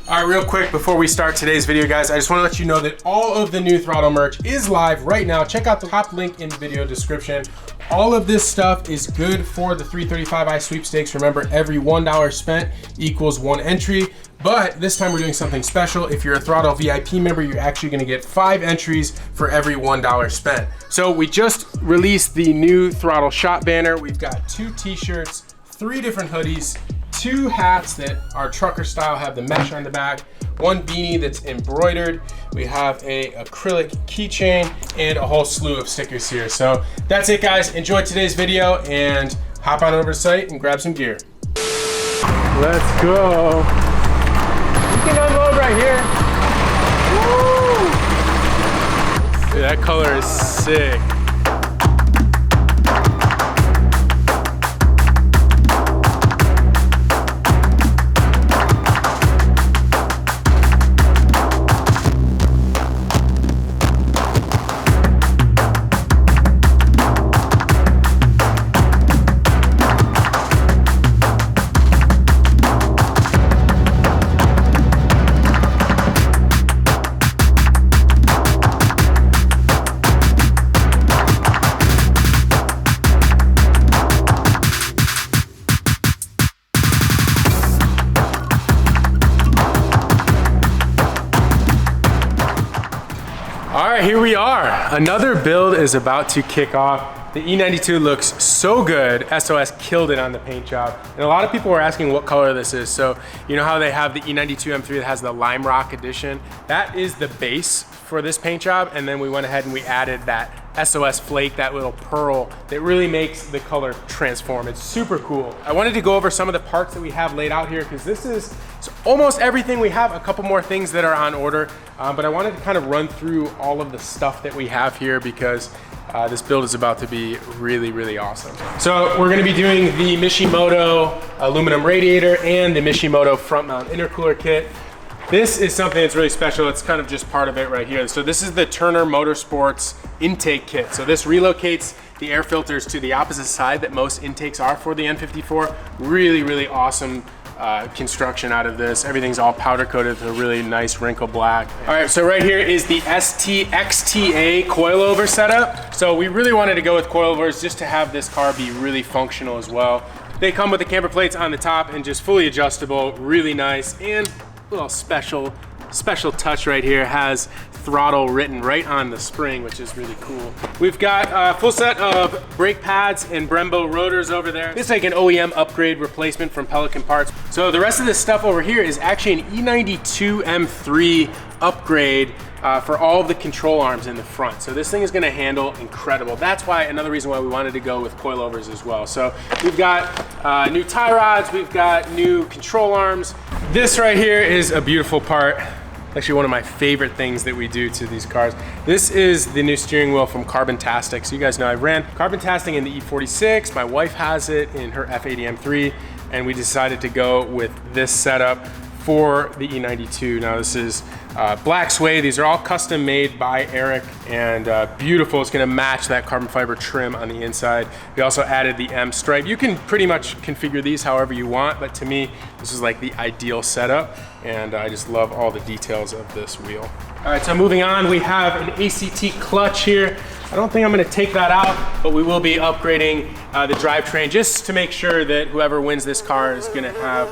All right, real quick before we start today's video, guys, I just want to let you know that all of the new throtl merch is live right now. Check out the top link in the video description. All of this stuff is good for the 335i sweepstakes. Remember, every $1 spent equals 1 entry. But this time we're doing something special. If you're a throtlVIP member, you're actually gonna get 5 entries for every $1 spent. So we just released the new throtl shop banner. We've got 2 t-shirts, 3 different hoodies, 2 hats that are trucker style, have the mesh on the back, 1 beanie that's embroidered. We have a acrylic keychain and a whole slew of stickers here. So that's it, guys. Enjoy today's video and hop on over to the site and grab some gear. Let's go. You can unload right here. Woo! Dude, that color is sick. All right, here we are. Another build is about to kick off. The E92 looks so good. SOS killed it on the paint job. And a lot of people were asking what color this is. So you know how they have the E92 M3 that has the Lime Rock edition? That is the base for this paint job. And then we went ahead and we added that SOS flake, that little pearl that really makes the color transform. It's super cool. I wanted to go over some of the parts that we have laid out here because this is almost everything. We have a couple more things that are on order, but I wanted to kind of run through all of the stuff that we have here because this build is about to be really, really awesome. So we're gonna be doing the Mishimoto aluminum radiator and the Mishimoto front mount intercooler kit. This is something that's really special. It's kind of just part of it right here. So this is the Turner Motorsports intake kit. So this relocates the air filters to the opposite side that most intakes are for the N54. Really, really awesome construction out of this. Everything's all powder coated with a really nice wrinkle black. All right, so right here is the Xta Coilover Setup. So we really wanted to go with coilovers just to have this car be really functional as well. They come with the camber plates on the top and just fully adjustable, really nice. And a little special touch right here, has throtl written right on the spring, which is really cool. We've got a full set of brake pads and Brembo rotors over there. This is like an OEM upgrade replacement from Pelican Parts. So the rest of this stuff over here is actually an E92 M3 upgrade for all of the control arms in the front. So this thing is gonna handle incredible. That's why, another reason why we wanted to go with coilovers as well. So we've got new tie rods, we've got new control arms. This right here is a beautiful part. Actually one of my favorite things that we do to these cars. This is the new steering wheel from Carbontastic. So you guys know I ran Carbontastic in the E46. My wife has it in her F80 M3, and we decided to go with this setup for the E92. Now this is black suede. These are all custom made by Eric and beautiful. It's gonna match that carbon fiber trim on the inside. We also added the M stripe. You can pretty much configure these however you want, but to me, this is like the ideal setup, and I just love all the details of this wheel. All right, so moving on, we have an ACT clutch here. I don't think I'm gonna take that out, but we will be upgrading the drivetrain just to make sure that whoever wins this car is gonna have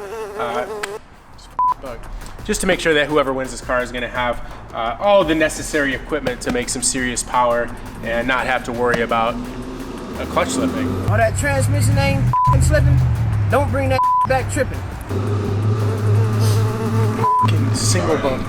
all the necessary equipment to make some serious power and not have to worry about a clutch slipping. All that transmission ain't slipping, don't bring that back tripping. Single bump.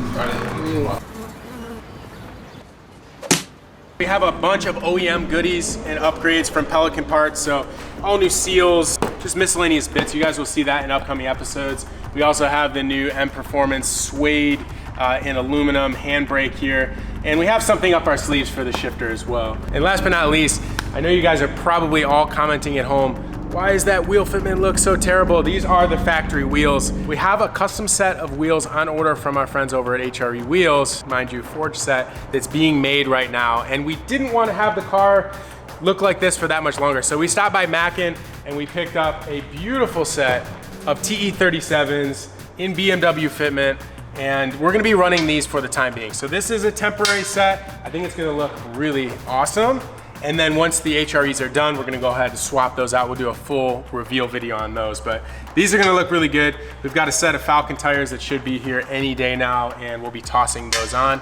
We have a bunch of OEM goodies and upgrades from Pelican Parts, so all new seals, just miscellaneous bits. You guys will see that in upcoming episodes. We also have the new M Performance suede and aluminum handbrake here, and we have something up our sleeves for the shifter as well. And last but not least, I know you guys are probably all commenting at home, why does that wheel fitment look so terrible? These are the factory wheels. We have a custom set of wheels on order from our friends over at HRE Wheels, mind you, forged set, that's being made right now. And we didn't want to have the car look like this for that much longer. So we stopped by Mackin and we picked up a beautiful set of TE37s in BMW fitment. And we're gonna be running these for the time being. So this is a temporary set. I think it's gonna look really awesome. And then once the HREs are done, we're gonna go ahead and swap those out. We'll do a full reveal video on those, but these are gonna look really good. We've got a set of Falcon tires that should be here any day now, and we'll be tossing those on.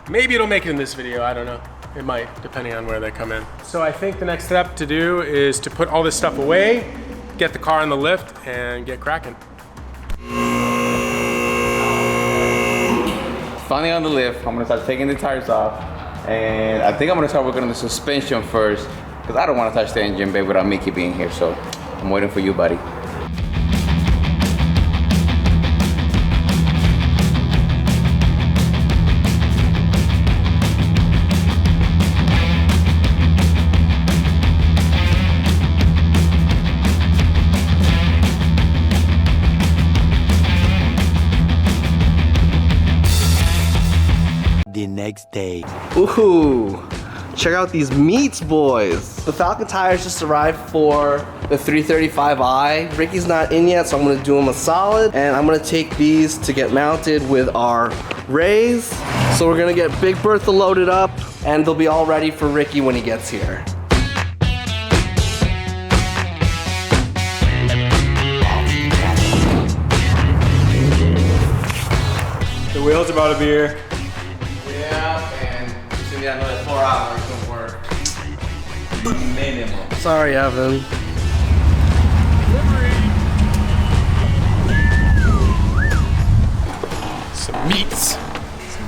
Maybe it'll make it in this video, I don't know. It might, depending on where they come in. So I think the next step to do is to put all this stuff away, get the car on the lift, and get cracking. Finally on the lift, I'm gonna start taking the tires off. And I think I'm gonna start working on the suspension first, because I don't wanna touch the engine bay without Mickey being here, so I'm waiting for you, buddy. The next day. Ooh, check out these meats, boys. The Falcon tires just arrived for the 335i. Ricky's not in yet, so I'm gonna do him a solid. And I'm gonna take these to get mounted with our Rays. So we're gonna get Big Bertha loaded up, and they'll be all ready for Ricky when he gets here. The wheel's about to be here. Yeah, and it's gonna be another 4 hours, don't work. Minimum. Sorry, Evan. Some meats.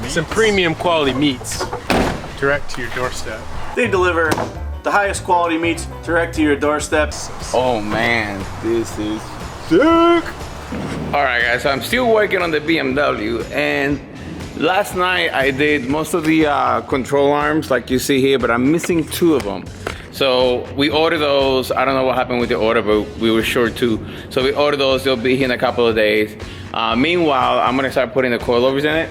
Some premium quality meats. Direct to your doorstep. They deliver the highest quality meats direct to your doorsteps. Oh man, this is sick. All right guys, so I'm still working on the BMW, and last night I did most of the control arms like you see here, but I'm missing 2 of them. So we ordered those. I don't know what happened with the order, but we were short 2. So we ordered those, they'll be here in a couple of days. Meanwhile, I'm gonna start putting the coilovers in it.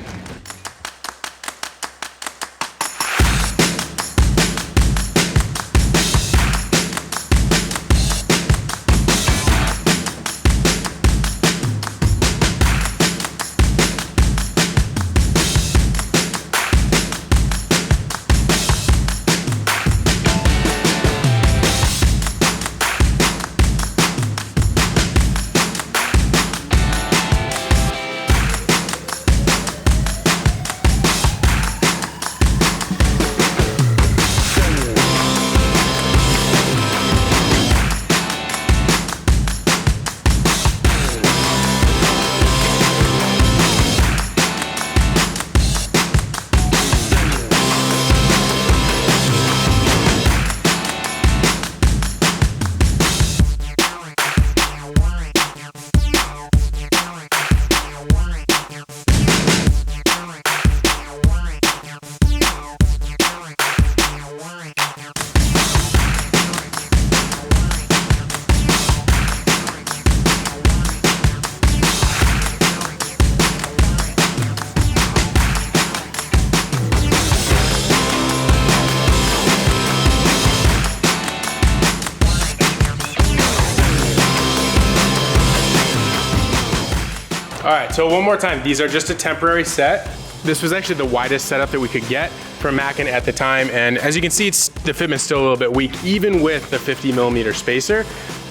All right, so one more time. These are just a temporary set. This was actually the widest setup that we could get from Mackin at the time. And as you can see, the fitment's still a little bit weak, even with the 50mm spacer.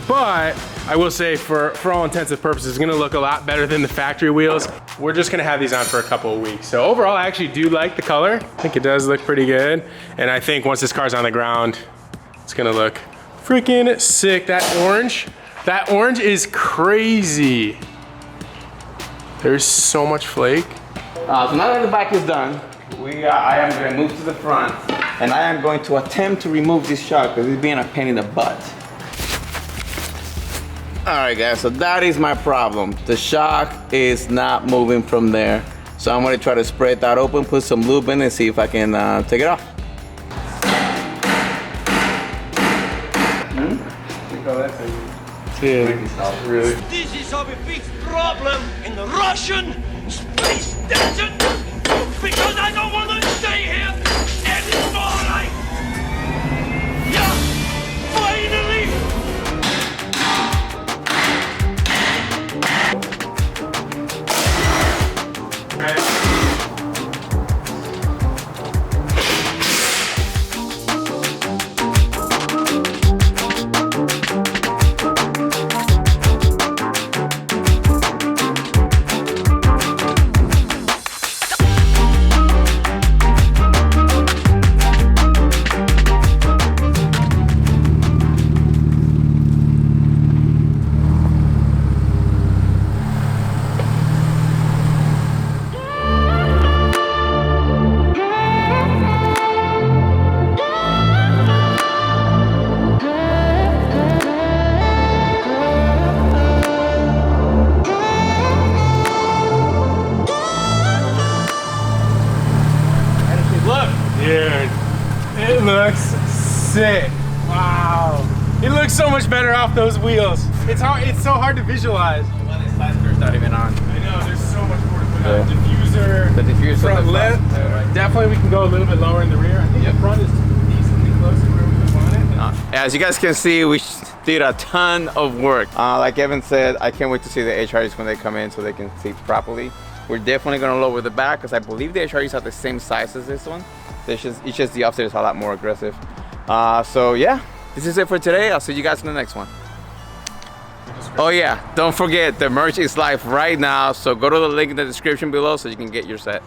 But I will say for all intents and purposes, it's gonna look a lot better than the factory wheels. We're just gonna have these on for a couple of weeks. So overall, I actually do like the color. I think it does look pretty good. And I think once this car's on the ground, it's gonna look freaking sick. That orange is crazy. There's so much flake. So now that the back is done, I am going to move to the front, and I am going to attempt to remove this shock because it's being a pain in the butt. All right guys, so that is my problem. The shock is not moving from there. So I'm going to try to spread that open, put some lube in and see if I can take it off. Yeah, really. This is a big problem in the Russian space station because I don't want to stay here anymore. Yeah, finally. man. Dude, it looks sick. Wow. It looks so much better off those wheels. It's so hard to visualize. Well, this side skirt's not even on. I know, there's so much more to put on. Diffuser, The diffuser, front the lip. front. Definitely we can go a little bit lower in the rear. I think the front is decently close to where we would want it. As you guys can see, we did a ton of work. Like Evan said, I can't wait to see the HREs when they come in so they can see properly. We're definitely gonna lower the back because I believe the HREs are the same size as this one. It's just the upstairs is a lot more aggressive. So yeah, this is it for today. I'll see you guys in the next one. Oh yeah, don't forget the merch is live right now. So go to the link in the description below so you can get your set.